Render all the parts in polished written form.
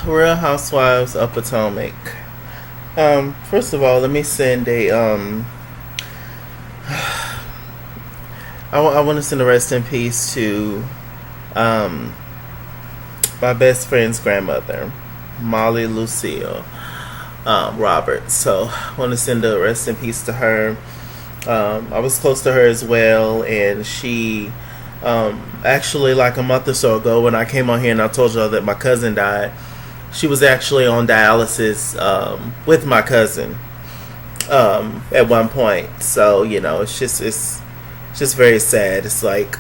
Real Housewives of Potomac. First of all, let me send a I want to send a rest in peace to my best friend's grandmother, Molly Lucille Roberts. So I want to send a rest in peace to her. I was close to her as well, and she actually, like a month or so ago, when I came on here and I told y'all that my cousin died, she was actually on dialysis with my cousin at one point. So it's just very sad. It's like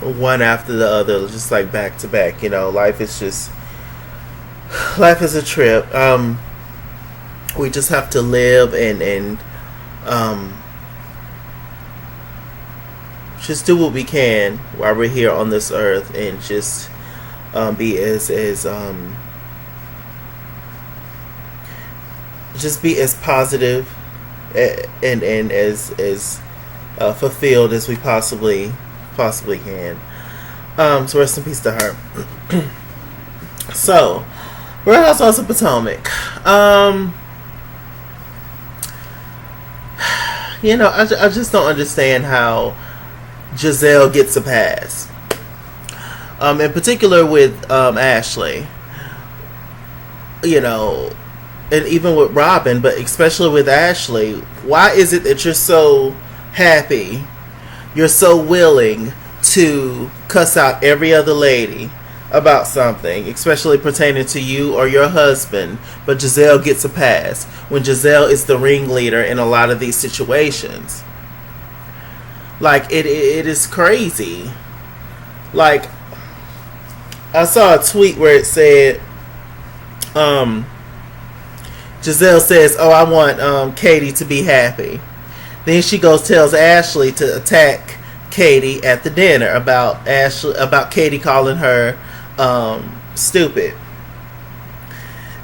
one after the other, just like back to back. Life is a trip. We just have to live and just do what we can while we're here on this earth, and just be as just be as positive and as fulfilled as we possibly can. So rest in peace to her. So, Real Housewives of Potomac. I just don't understand how Gizelle gets a pass. In particular with Ashley. And even with Robyn, but especially with Ashley. Why is it that you're so happy, you're so willing to cuss out every other lady about something, especially pertaining to you or your husband, but Gizelle gets a pass when Gizelle is the ringleader in a lot of these situations? Like, it is crazy. Like, I saw a tweet where it said, Gizelle says, "Oh, I want Katie to be happy." Then she tells Ashley to attack Katie at the dinner about Katie calling her stupid.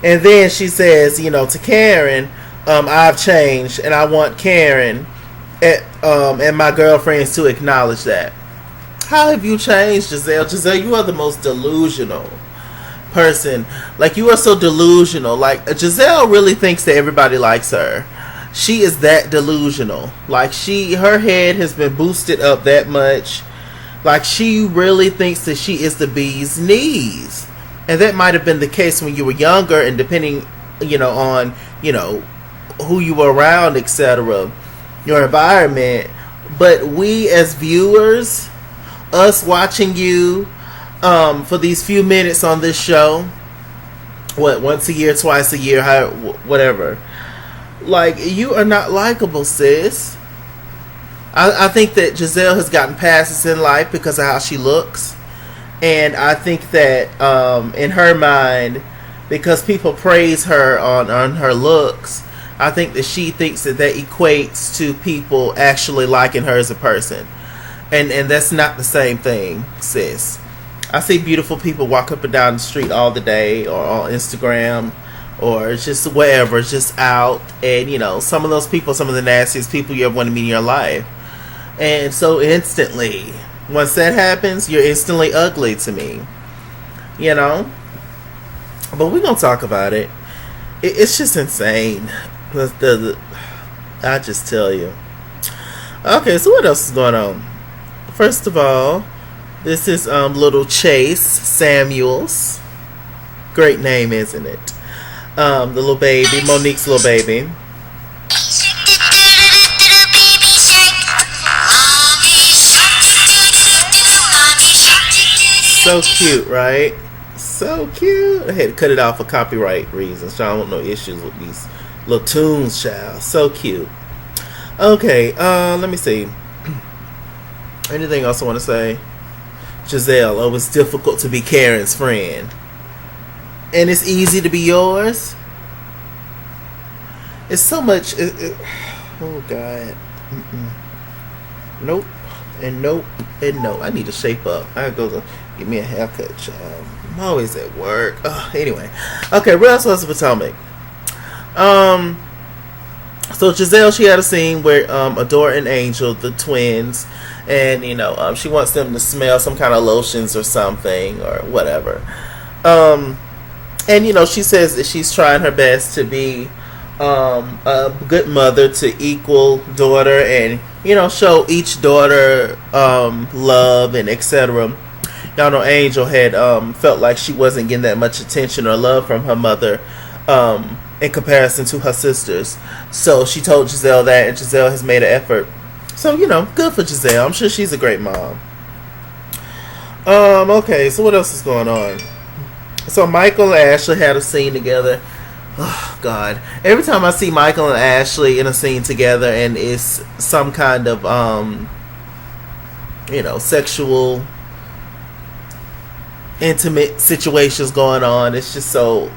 And then she says, to Karen, "I've changed and I want Karen and my girlfriends to acknowledge that." How have you changed, Gizelle? Gizelle, you are the most delusional person. Like, you are so delusional. Like, Gizelle really thinks that everybody likes her. She is that delusional. Like, her head has been boosted up that much. Like, she really thinks that she is the bee's knees. And that might have been the case when you were younger, and depending, on, who you were around, etc., your environment. But we as viewers, us watching you for these few minutes on this show, once a year, twice a year, whatever, like, you are not likable, sis. I think that Gizelle has gotten passes in life because of how she looks, and I think that in her mind, because people praise her on her looks, I think that she thinks that equates to people actually liking her as a person. And that's not the same thing, sis. I see beautiful people walk up and down the street all the day, or on Instagram, or just wherever, just out. And, some of those people, some of the nastiest people you ever want to meet in your life. And so instantly, once that happens, you're instantly ugly to me. But we're going to talk about it. It's just insane. I just tell you. Okay, so what else is going on? First of all, this is little Chase Samuels. Great name, isn't it? The little baby, Monique's little baby. So cute, right? So cute. I had to cut it off for copyright reasons, so I don't want no issues with these little tunes, child. So cute. Okay, let me see. Anything else I want to say? Gizelle, oh, it's difficult to be Karen's friend. And it's easy to be yours? It's so much... oh, God. Nope. And nope. And no. I need to shape up. I gotta go get me a haircut, child. I'm always at work. Anyway. Okay, Real Housewives of Potomac. So Gizelle, she had a scene where Adore and Angel, the twins, and she wants them to smell some kind of lotions or something or whatever. And she says that she's trying her best to be a good mother to equal daughter, and show each daughter love and etc. Y'all know Angel had felt like she wasn't getting that much attention or love from her mother in comparison to her sisters. So she told Gizelle that, and Gizelle has made an effort. So, good for Gizelle. I'm sure she's a great mom. Okay, so what else is going on? So Michael and Ashley had a scene together. Oh, God. Every time I see Michael and Ashley in a scene together and it's some kind of, sexual, intimate situations going on, it's just so...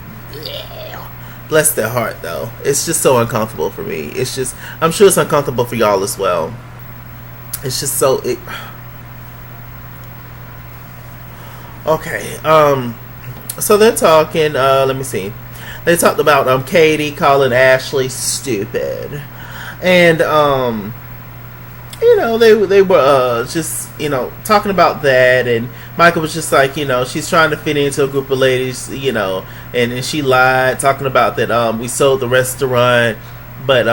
Bless their heart, though. It's just so uncomfortable for me. It's just... I'm sure it's uncomfortable for y'all as well. It's just so... Okay, so they're talking, let me see. They talked about Katie calling Ashley stupid. And they were just talking about that, and Michael was just like, she's trying to fit into a group of ladies, and she lied, talking about that we sold the restaurant, but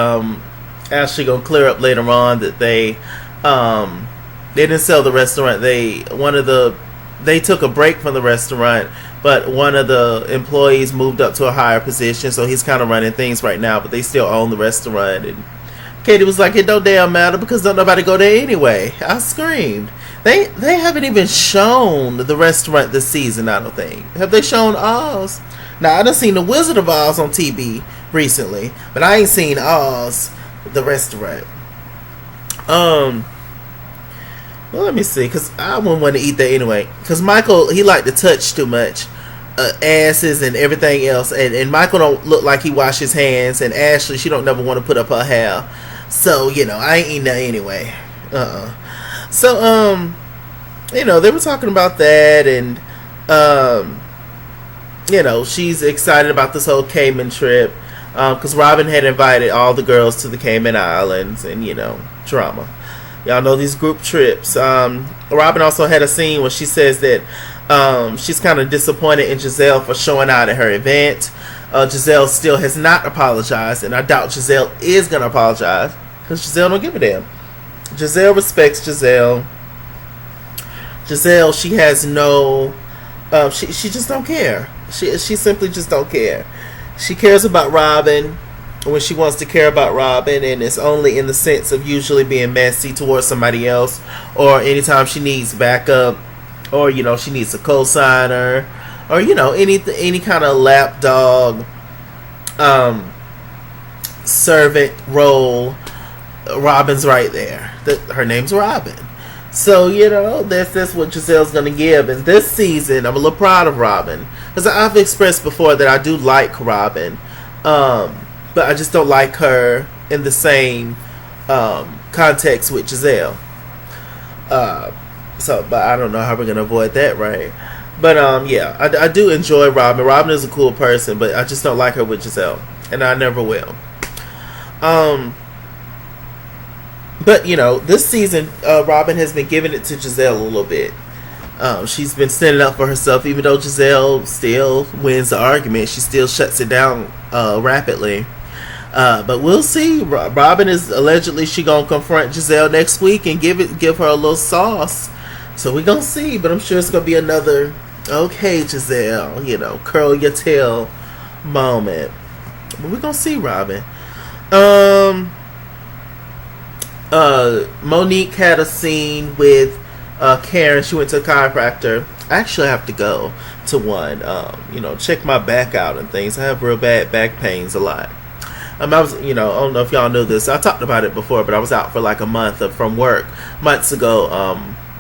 Ashley gonna clear up later on that they didn't sell the restaurant. They took a break from the restaurant, but one of the employees moved up to a higher position, so he's kind of running things right now, but they still own the restaurant. And Katie was like, it don't damn matter because don't nobody go there anyway. I screamed. They haven't even shown the restaurant this season, I don't think. Have they shown Oz? Now, I done seen the Wizard of Oz on TV recently, but I ain't seen Oz, the restaurant. Well, let me see, because I wouldn't want to eat that anyway. Because Michael, he liked to touch too much. Asses and everything else. And Michael don't look like he washed his hands. And Ashley, she don't never want to put up her hair. So, I ain't eating that anyway. So, they were talking about that. And, she's excited about this whole Cayman trip. Because Robyn had invited all the girls to the Cayman Islands. And, drama. Y'all know these group trips. Robyn also had a scene where she says that she's kind of disappointed in Gizelle for showing out at her event. Gizelle still has not apologized, and I doubt Gizelle is going to apologize because Gizelle don't give a damn. Gizelle respects Gizelle. Gizelle, she has no... she just don't care. She simply just don't care. She cares about Robyn when she wants to care about Robyn, and it's only in the sense of usually being messy towards somebody else, or anytime she needs backup, or she needs a co-signer, or any kind of lapdog servant role. Robyn's right there. Her name's Robyn. So that's what Gizelle's gonna give. And this season, I'm a little proud of Robyn because I've expressed before that I do like Robyn. But I just don't like her in the same context with Gizelle. But I don't know how we're gonna avoid that, right? But I do enjoy Robyn. Robyn is a cool person, but I just don't like her with Gizelle, and I never will. But this season, Robyn has been giving it to Gizelle a little bit. She's been standing up for herself, even though Gizelle still wins the argument. She still shuts it down rapidly. But we'll see. Robyn is allegedly she gonna confront Gizelle next week and give her a little sauce. So we gonna see. But I'm sure it's gonna be another okay, Gizelle, curl your tail moment. But we're gonna see Robyn. Monique had a scene with Karen. She went to a chiropractor. I actually have to go to one. Check my back out and things. I have real bad back pains a lot. I was, I don't know if y'all know this. I talked about it before, but I was out for like a month from work months ago.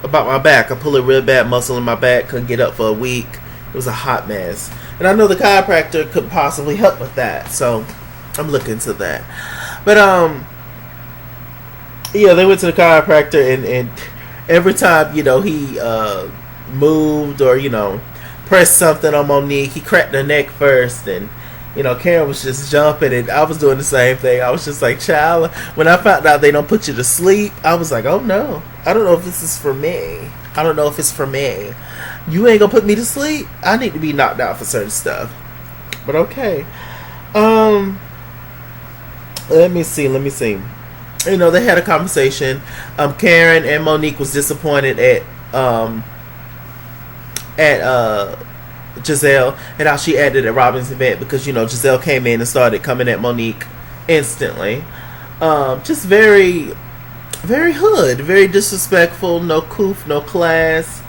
About my back, I pulled a real bad muscle in my back. Couldn't get up for a week. It was a hot mess, and I know the chiropractor could possibly help with that. So I'm looking into that. But they went to the chiropractor, and every time he moved or pressed something on Monique, he cracked her neck first, and Karen was just jumping, and I was doing the same thing. I was just like, child, when I found out they don't put you to sleep, I was like, oh no, I don't know if this is for me. I don't know if it's for me. You ain't gonna put me to sleep? I need to be knocked out for certain stuff. But okay. Let me see. They had a conversation. Karen and Monique was disappointed at Gizelle and how she acted at Robyn's event because Gizelle came in and started coming at Monique instantly. Just very, very hood, very disrespectful. No coof, no class.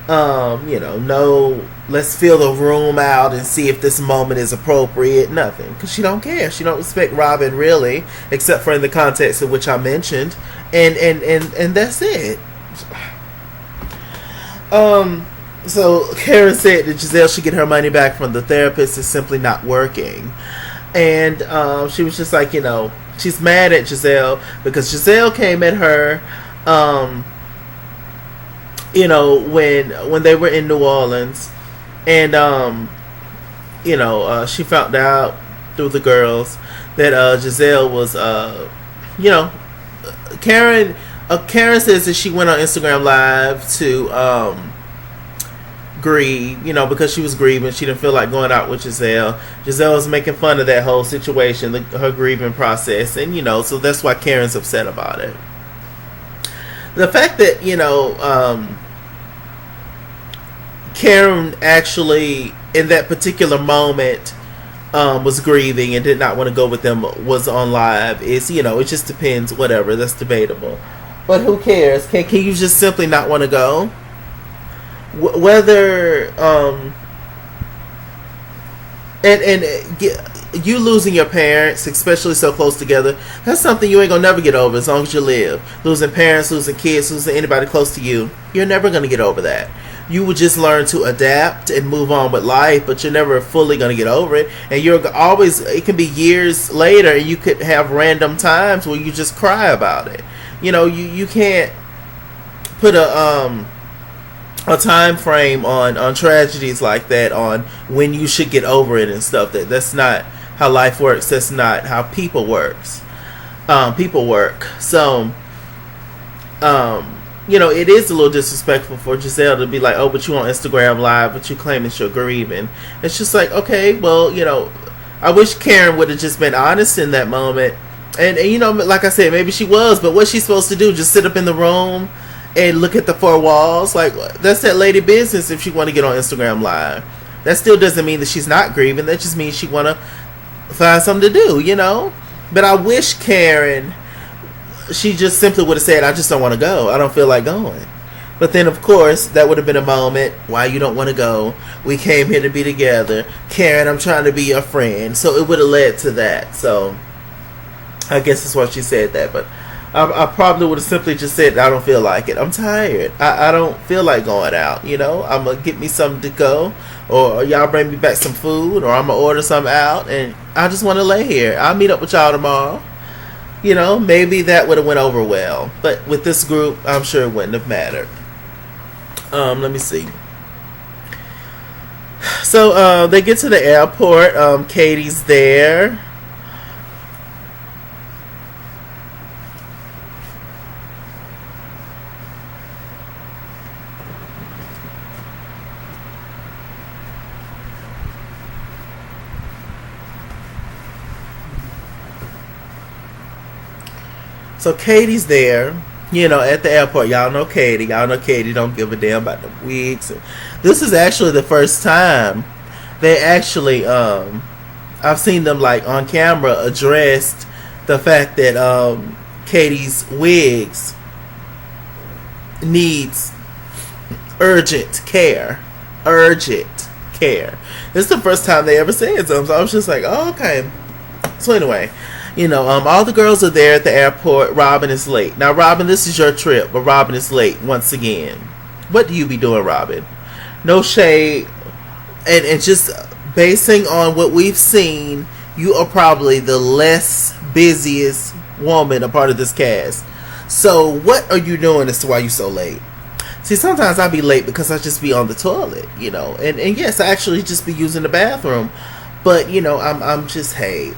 No, let's fill the room out and see if this moment is appropriate. Nothing, because she don't care. She don't respect Robyn really, except for in the context of which I mentioned, and that's it. So Karen said that Gizelle should get her money back from the therapist. Is simply not working, and she was just like, she's mad at Gizelle because Gizelle came at her. When they were in New Orleans, and she found out through the girls that Gizelle was Karen says that she went on Instagram Live to grieve, because she was grieving. She didn't feel like going out with Gizelle. Gizelle was making fun of that whole situation, her grieving process, and so that's why Karen's upset about it. The fact that Karen actually in that particular moment was grieving and did not want to go with them was on live is it just depends, whatever, that's debatable, but who cares? Can you just simply not want to go? Whether you losing your parents, especially so close together, that's something you ain't gonna never get over as long as you live. Losing parents, losing kids, losing anybody close to you, you're never gonna get over that. You would just learn to adapt and move on with life, but you're never fully gonna get over it. And it can be years later, and you could have random times where you just cry about it. You can't put a time frame on tragedies like that, on when you should get over it and stuff. That's not how life works. That's not how people work. So it is a little disrespectful for Gizelle to be like, oh, but you on Instagram Live, but you claim it's your grieving. It's just like, okay, well, I wish Karen would have just been honest in that moment. And like I said, maybe she was, but what's she supposed to do? Just sit up in the room and look at the four walls? Like, that's that lady business if she want to get on Instagram Live. That still doesn't mean that she's not grieving. That just means she want to find something to do, But I wish Karen, she just simply would have said, I just don't want to go. I don't feel like going. But then, of course, that would have been a moment. Why you don't want to go? We came here to be together. Karen, I'm trying to be your friend. So it would have led to that. So I guess that's why she said that. But I probably would have simply just said, I don't feel like it. I'm tired. I don't feel like going out. I'm going to get me something to go. Or y'all bring me back some food. Or I'm going to order something out. And I just want to lay here. I'll meet up with y'all tomorrow. Maybe that would have went over well. But with this group, I'm sure it wouldn't have mattered. Let me see. So they get to the airport. Katie's there. So Katie's there, at the airport. Y'all know Katie. Y'all know Katie don't give a damn about the wigs. This is actually the first time they actually, I've seen them like on camera addressed the fact that Katie's wigs needs urgent care. Urgent care. This is the first time they ever said something. So I was just like, oh, okay. So anyway. All the girls are there at the airport. Robyn is late. Now, Robyn, this is your trip, but Robyn is late once again. What do you be doing, Robyn? No shade. And just basing on what we've seen, you are probably the less busiest woman a part of this cast. So, what are you doing as to why you're so late? See, sometimes I be late because I just be on the toilet, And yes, I actually just be using the bathroom. But I'm just, hey,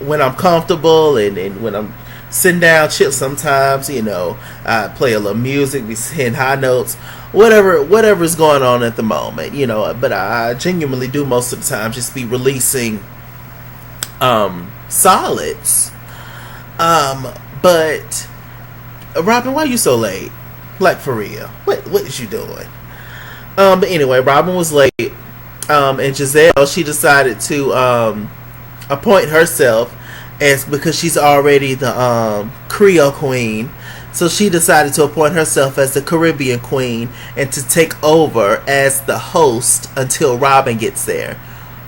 when I'm comfortable and when I'm sitting down, chill. Sometimes I play a little music, be hitting high notes, whatever's going on at the moment. But I genuinely do most of the time just be releasing solids. But Robyn, why are you so late? Like, for real, what is you doing? But anyway, Robyn was late. And Gizelle, she decided to appoint herself because she's already the Creole queen. So she decided to appoint herself as the Caribbean queen and to take over as the host until Robyn gets there.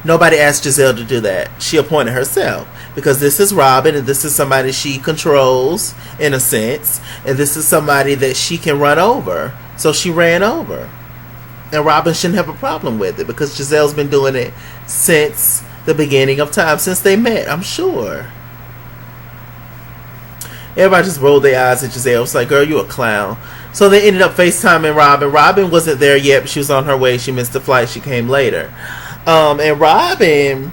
Nobody asked Gizelle to do that. She appointed herself because this is Robyn and this is somebody she controls in a sense, and this is somebody that she can run over. So she ran over. And Robyn shouldn't have a problem with it because Gizelle's been doing it since the beginning of time, since they met, I'm sure. Everybody just rolled their eyes at Gizelle. It's like, girl, you a clown. So they ended up FaceTiming Robyn. Robyn wasn't there yet, but she was on her way. She missed the flight. She came later. And Robyn,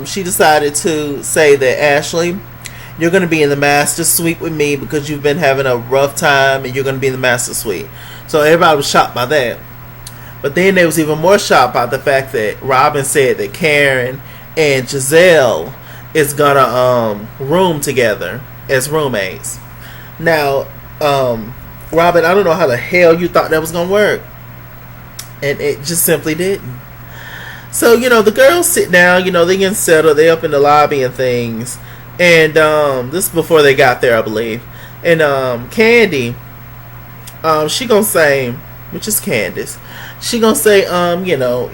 she decided to say that, Ashley, you're going to be in the master suite with me because you've been having a rough time and you're going to be in the master suite. So everybody was shocked by that. But then they was even more shocked by the fact that Robyn said that Karen and Gizelle is gonna room together as roommates. Now, Robyn, I don't know how the hell you thought that was gonna work, and it just simply didn't. So the girls sit down. They getting settled. They up in the lobby and things, and this is before they got there, I believe. And Candy, she gonna say, which is Candiace. She gonna say,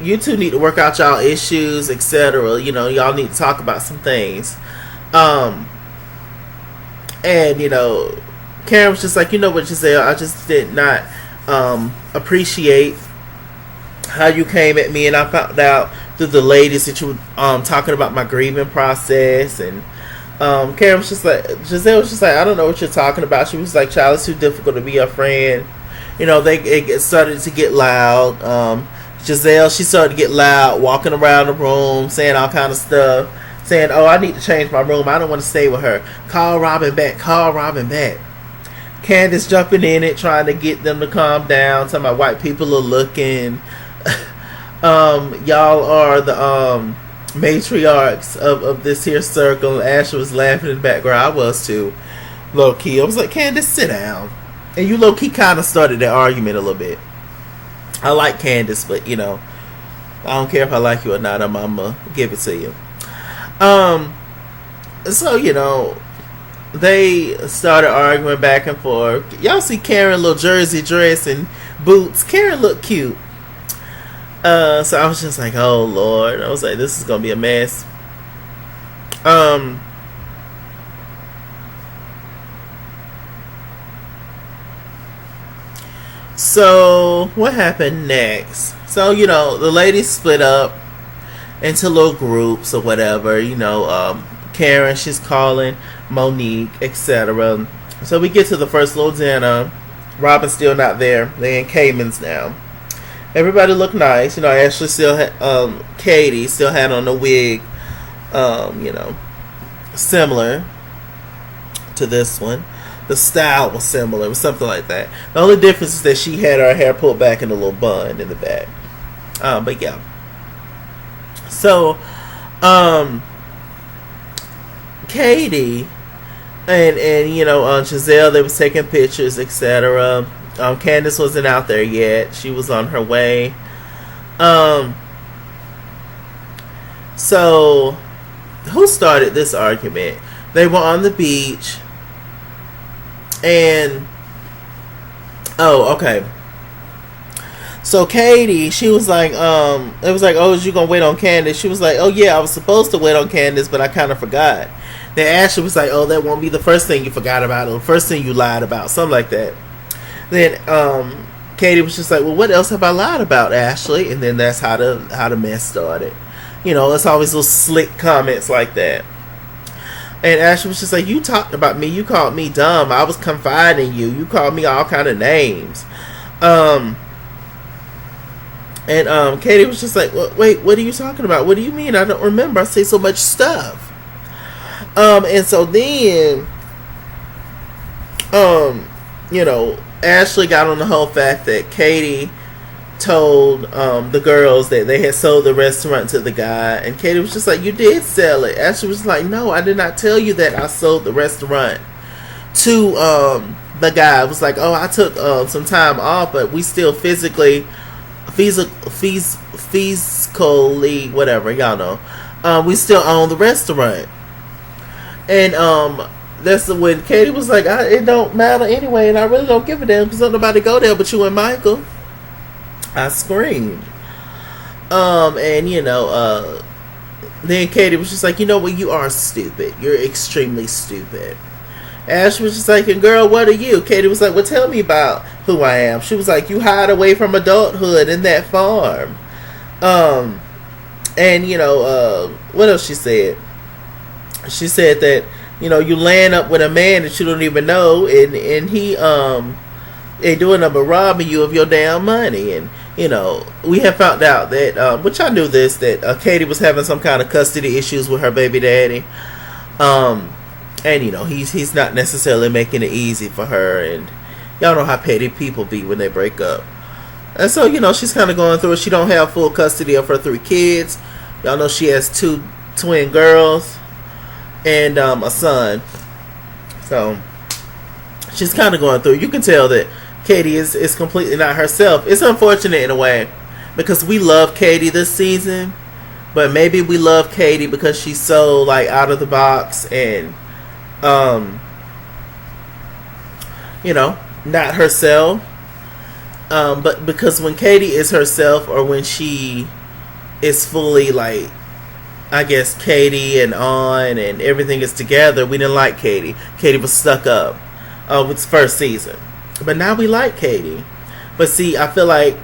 you two need to work out y'all issues, etc. Y'all need to talk about some things. And Karen was just like, you know what, Gizelle, I just did not appreciate how you came at me, and I found out through the ladies that you were talking about my grieving process. And Karen was just like, Gizelle was just like, I don't know what you're talking about. She was like, child, it's too difficult to be your friend. It started to get loud. Gizelle, she started to get loud, walking around the room, saying all kind of stuff, saying, oh, I need to change my room. I don't want to stay with her. Call Robyn back. Call Robyn back. Candiace jumping in it, trying to get them to calm down. Talking about white people are looking. Y'all are the matriarchs of this here circle. Ashley was laughing in the background. I was too. Low key. I was like, Candiace, sit down. And you low-key kind of started that argument a little bit. I like Candiace, but, I don't care if I like you or not. I'm going to give it to you. So, they started arguing back and forth. Y'all see Karen little jersey dress and boots. Karen looked cute. So I was just like, oh, Lord. I was like, this is going to be a mess. So, what happened next? So, the ladies split up into little groups or whatever. Karen, she's calling Monique, etc. So, we get to the first little dinner. Robyn's still not there. They're in Cayman's now. Everybody looked nice. Ashley still had, Katie still had on a wig, similar to this one. The style was similar. It was something like that. The only difference is that she had her hair pulled back in a little bun in the back. But yeah. So, Katie and Gizelle, they was taking pictures, etc. Candiace wasn't out there yet. She was on her way. So, who started this argument? They were on the beach. And okay. So Katie, she was like, it was like, oh, is you gonna wait on Candiace? She was like, oh yeah, I was supposed to wait on Candiace, but I kind of forgot. Then Ashley was like, oh, that won't be the first thing you forgot about, or the first thing you lied about, something like that. Then Katie was just like, well, what else have I lied about, Ashley? And then that's how the mess started. It's always those slick comments like that. And Ashley was just like, you talked about me. You called me dumb. I was confiding in you. You called me all kind of names. And Katie was just like, wait, what are you talking about? What do you mean? I don't remember. I say so much stuff. And so then, Ashley got on the whole fact that Katie told the girls that they had sold the restaurant to the guy, and Katie was just like, you did sell it. Ashley was like, no, I did not tell you that I sold the restaurant to the guy. It was like, oh, I took some time off, but we still physically, whatever, y'all know, we still own the restaurant. And that's when Katie was like, it don't matter anyway, and I really don't give a damn because don't nobody go there but you and Michael. I screamed. Then Katie was just like, you know what, you are stupid. You're extremely stupid. Ash was just like, and girl, what are you? Katie was like, well, tell me about who I am. She was like, you hide away from adulthood in that farm. What else she said? She said that, you land up with a man that you don't even know, and he ain't doing nothing but robbing you of your damn money. And we have found out that, which I knew this, that Katie was having some kind of custody issues with her baby daddy. And he's not necessarily making it easy for her, and y'all know how petty people be when they break up. And so she's kind of going through it. She don't have full custody of her 3 kids. Y'all know she has 2 twin girls and a son. So she's kind of going through. You can tell that Katie is completely not herself. It's unfortunate in a way because we love Katie this season, but maybe we love Katie because she's so like out of the box and not herself. But because when Katie is herself, or when she is fully like, I guess, Katie and on and everything is together, we didn't like Katie. Katie was stuck up with the first season. But now we like Katie. But see, I feel like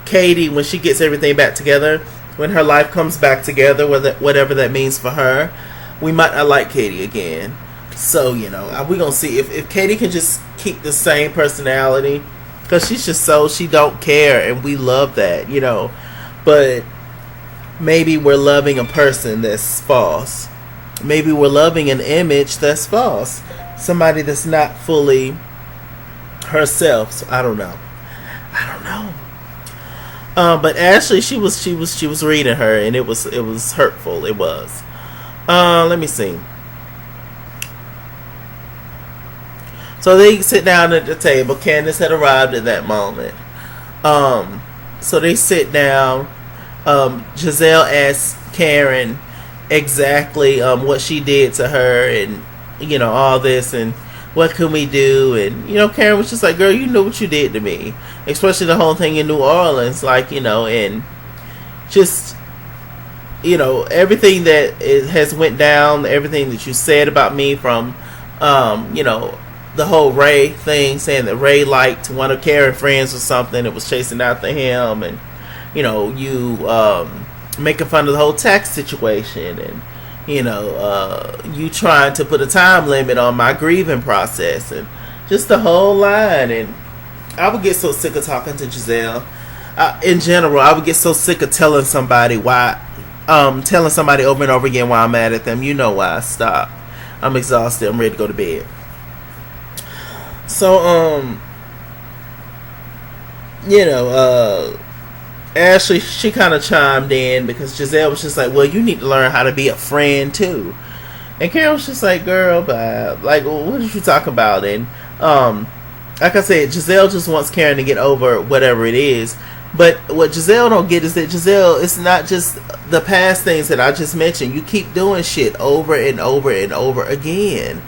Katie, when she gets everything back together, when her life comes back together, whatever that means for her, we might not like Katie again. So, we're going to see if Katie can just keep the same personality, because she's just she don't care, and we love that, But maybe we're loving a person that's false. Maybe we're loving an image that's false. Somebody that's not fully herself. So I don't know. But Ashley, she was reading her, and it was hurtful. It was. Let me see. So they sit down at the table. Candiace had arrived at that moment. So they sit down. Gizelle asks Karen exactly what she did to her, and all this, and what can we do? And Karen was just like, girl, you know what you did to me, especially the whole thing in New Orleans, like, and just everything that has went down, everything that you said about me, from the whole Ray thing, saying that Ray liked one of Karen's friends or something that was chasing after him, and you making fun of the whole tax situation, and you trying to put a time limit on my grieving process, and just the whole line. And I would get so sick of talking to Gizelle. In general, I would get so sick of telling somebody telling somebody over and over again why I'm mad at them. You know why. Stop. I'm exhausted. I'm ready to go to bed. So, Ashley, she kind of chimed in because Gizelle was just like, well, you need to learn how to be a friend too. And Karen was just like, girl, bye. Like, what did you talk about? And like I said, Gizelle just wants Karen to get over whatever it is. But what Gizelle don't get is that Gizelle, it's not just the past things that I just mentioned. You keep doing shit over and over and over again.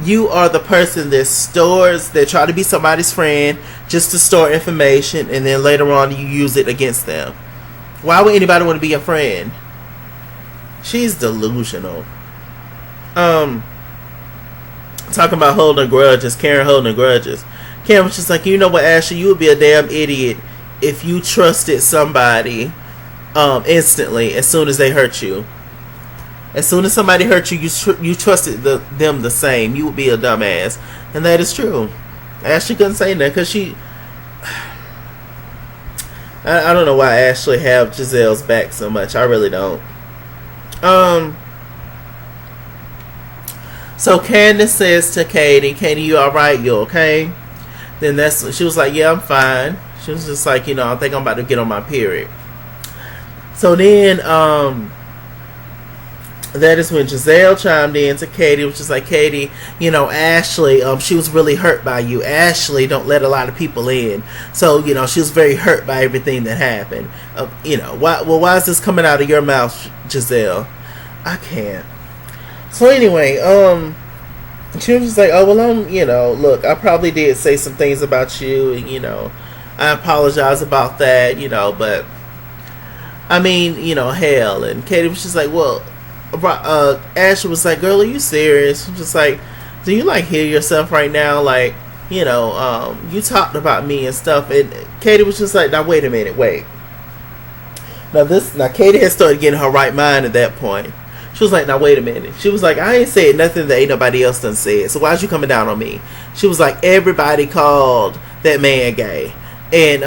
You are the person that try to be somebody's friend just to store information, and then later on you use it against them. Why would anybody want to be a friend? She's delusional. Talking about holding grudges, Karen holding grudges. Karen was just like, you know what, Ashley, you would be a damn idiot if you trusted somebody instantly as soon as they hurt you. As soon as somebody hurt you, you trusted them the same. You would be a dumbass. And that is true. Ashley couldn't say that because I don't know why Ashley have Gizelle's back so much. I really don't. So Candiace says to Katie, Katie, you alright? You okay? Then she was like, yeah, I'm fine. She was just like, I think I'm about to get on my period. So then, that is when Gizelle chimed in to Katie, which is like, Katie, Ashley, she was really hurt by you. Ashley don't let a lot of people in. So, she was very hurt by everything that happened. Why is this coming out of your mouth, Gizelle? I can't. So anyway, she was just like, oh, well, look, I probably did say some things about you, and, I apologize about that, but, I mean, hell. And Katie was just like, well, Ashley was like, girl, are you serious? I'm just like, do you, hear yourself right now? You talked about me and stuff. And Katie was just like, now, wait a minute, wait. Now, Katie had started getting her right mind at that point. She was like, now, wait a minute. She was like, I ain't said nothing that ain't nobody else done said. So why's you coming down on me? She was like, everybody called that man gay. And,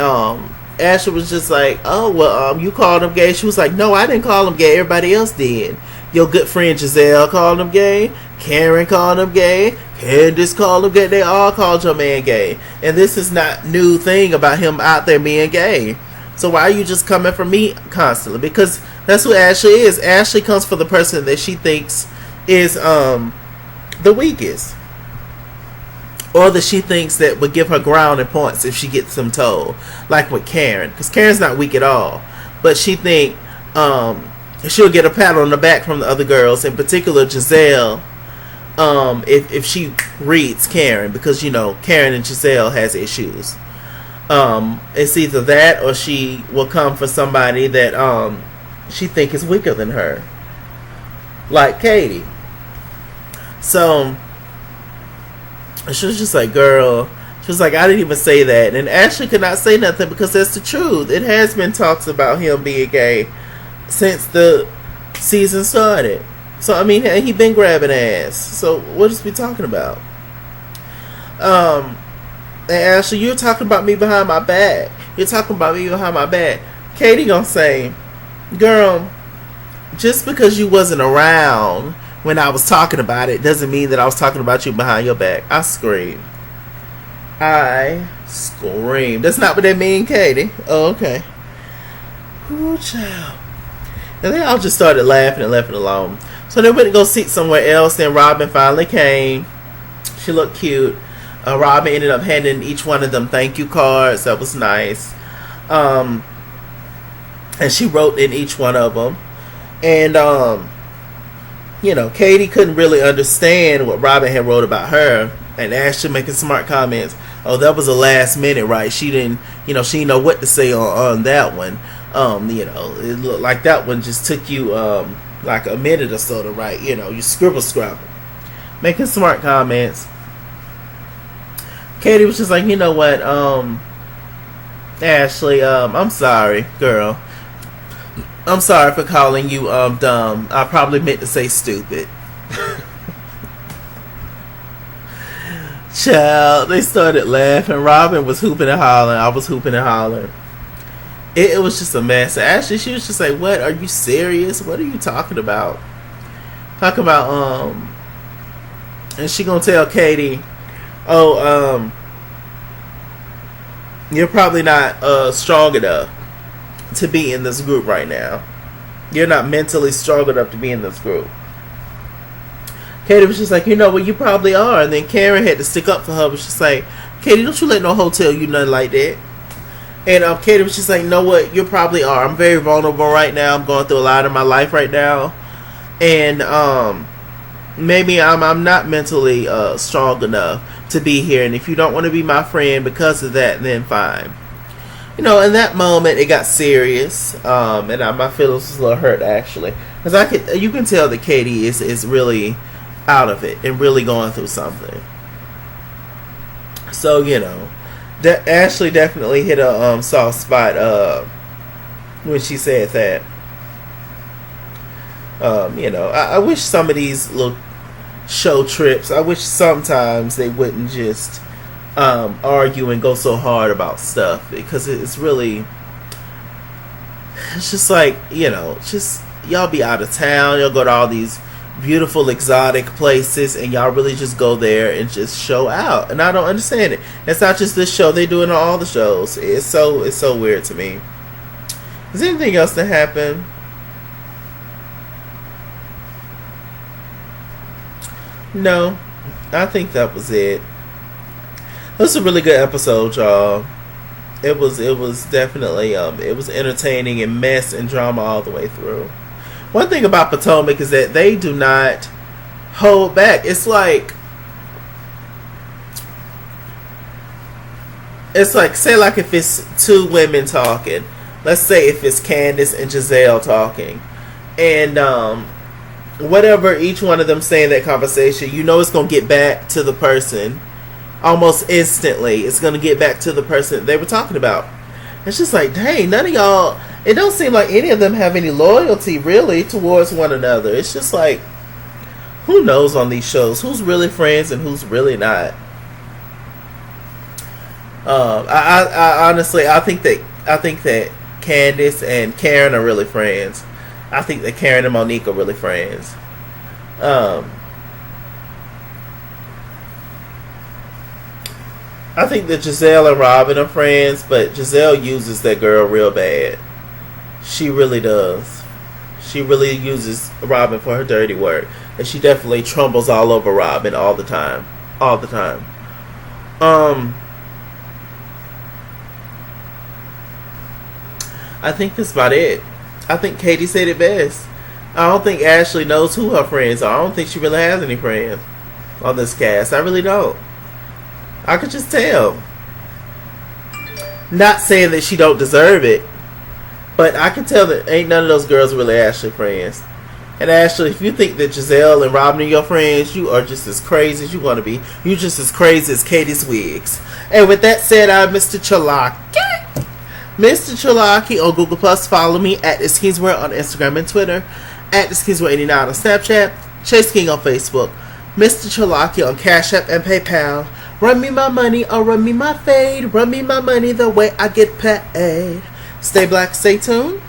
Ashley was just like, oh, well, you called him gay? She was like, no, I didn't call him gay. Everybody else did. Your good friend Gizelle called him gay. Karen called him gay. Candiace called him gay. They all called your man gay. And this is not new thing about him out there being gay. So why are you just coming for me constantly? Because that's who Ashley is. Ashley comes for the person that she thinks is the weakest. Or that she thinks that would give her ground and points if she gets them told. Like with Karen. Because Karen's not weak at all. But she think she'll get a pat on the back from the other girls. In particular, Gizelle. If she reads Karen. Because, Karen and Gizelle has issues. It's either that or she will come for somebody that she think is weaker than her. Like Katie. So she was just like, girl, she was like, I didn't even say that. And Ashley could not say nothing because that's the truth. It has been talks about him being gay since the season started. So, I mean, he been grabbing ass. So, what is we talking about? And Ashley, you're talking about me behind my back. You're talking about me behind my back. Katie gonna say, girl, just because you wasn't around when I was talking about it doesn't mean that I was talking about you behind your back. I screamed. That's not what that mean, Katie. Oh, okay. Ooh, child. And they all just started laughing and left it alone. So they went to go sit somewhere else. Then Robyn finally came. She looked cute. Robyn ended up handing each one of them thank you cards. That was nice. And she wrote in each one of them. And, Katie couldn't really understand what Robyn had wrote about her. And Ashley making smart comments. Oh, that was a last minute, right? She didn't, she didn't know what to say on that one. It looked like that one just took you, like a minute or so to write. You scribble. Making smart comments. Katie was just like, you know what, Ashley, I'm sorry, girl. I'm sorry for calling you, dumb. I probably meant to say stupid. Child, they started laughing. Robyn was hooping and hollering. I was hooping and hollering. It was just a mess. Ashley, she was just like, what? Are you serious? What are you talking about? Talking about, and she gonna tell Katie, oh, you're probably not strong enough to be in this group right now. You're not mentally strong enough to be in this group. Katie was just like, you probably are. And then Karen had to stick up for her. Was just like, Katie, don't you let no hoe tell you nothing like that. And Katie was just like, you know what, you probably are. I'm very vulnerable right now. I'm going through a lot in my life right now. And maybe I'm not mentally strong enough to be here. And if you don't want to be my friend because of that, then fine. In that moment, it got serious. And my feelings was a little hurt, actually. Because you can tell that Katie is really out of it and really going through something. So, Ashley definitely hit a soft spot when she said that. I wish some of these little show trips, I wish sometimes they wouldn't just argue and go so hard about stuff, because it's really, it's just like, just y'all be out of town, y'all go to all these beautiful exotic places, and y'all really just go there and just show out. And I don't understand it. It's not just this show, they do it on all the shows. It's so weird to me. Is there anything else that happened? No, I think that was it. It was a really good episode, y'all. It was definitely it was entertaining and mess and drama all the way through. One thing about Potomac is that they do not hold back. It's like say like if it's two women talking. Let's say if it's Candiace and Gizelle talking, and whatever each one of them say in that conversation, it's going to get back to the person almost instantly. It's going to get back to the person they were talking about. It's just like, dang, none of y'all, it don't seem like any of them have any loyalty really towards one another. It's just like, who knows on these shows who's really friends and who's really not. I honestly, I think that Candiace and Karen are really friends. I think that Karen and Monique are really friends. I think that Gizelle and Robyn are friends, but Gizelle uses that girl real bad. She really does. She really uses Robyn for her dirty work. And she definitely trumbles all over Robyn all the time. All the time. I think that's about it. I think Katie said it best. I don't think Ashley knows who her friends are. I don't think she really has any friends on this cast. I really don't. I could just tell. Not saying that she don't deserve it, but I can tell that ain't none of those girls really Ashley friends. And Ashley, if you think that Gizelle and Robyn are your friends, you are just as crazy as you want to be. You're just as crazy as Katie's Wigs. And with that said, I'm Mr. Chalaki. Mr. Chalaki on Google Plus. Follow me at TheSkinsWorld on Instagram and Twitter. At TheSkinsWorld89 on Snapchat. Chase King on Facebook. Mr. Chalaki on Cash App and PayPal. Run me my money or run me my fade. Run me my money the way I get paid. Stay black, stay tuned,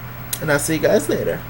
and I'll see you guys later.